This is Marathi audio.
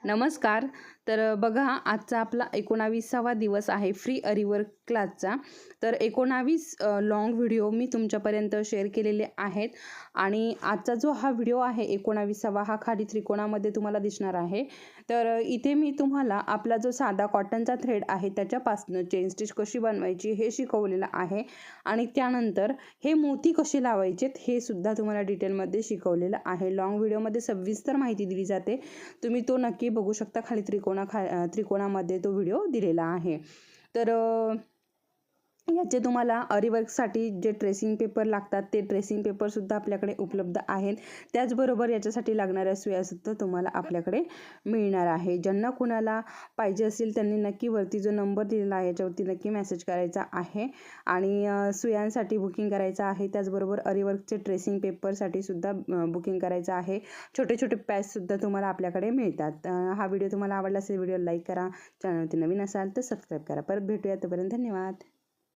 नमस्कार. तर बघा आजचा आपला 19वा दिवस आहे फ्री अरीवर्क क्लासचा. तर 19 लाँग व्हिडिओ मी तुमच्यापर्यंत शेअर केलेले आहेत आणि आजचा जो हा व्हिडिओ आहे 19वा हा खाली त्रिकोणामध्ये तुम्हाला दिसणार आहे. तर इथे मी तुम्हाला आपला जो साधा कॉटनचा थ्रेड आहे त्याच्यापासून चेन स्टिच कशी बनवायची हे शिकवलेलं आहे आणि त्यानंतर हे मोती कसे लावायचेत हे सुद्धा तुम्हाला डिटेलमध्ये शिकवलेलं आहे. लाँग व्हिडिओमध्ये सविस्तर माहिती दिली जाते. तुम्ही तो नक्की बघू शकता. खाली त्रिकोणामध्ये तो व्हिडिओ दिलेला आहे. तर याचे तुम्हाला अरीवर्कसाठी जे ट्रेसिंग पेपर लागतात ते ट्रेसिंग पेपरसुद्धा आपल्याकडे उपलब्ध आहेत. त्याचबरोबर याच्यासाठी लागणाऱ्या सुयासुद्धा तुम्हाला आपल्याकडे मिळणार आहे. ज्यांना कुणाला पाहिजे असेल त्यांनी नक्की वरती जो नंबर दिलेला आहे याच्यावरती नक्की मेसेज करायचा आहे आणि सुयांसाठी बुकिंग करायचं आहे. त्याचबरोबर अरीवर्कचे ट्रेसिंग पेपरसाठी सुद्धा बुकिंग करायचं आहे. छोटे छोटे पॅचसुद्धा तुम्हाला आपल्याकडे मिळतात. हा व्हिडिओ तुम्हाला आवडला असेल व्हिडिओ लाईक करा. चॅनलवरती नवीन असाल तर सबस्क्राईब करा. परत भेटूया. तोपर्यंत धन्यवाद.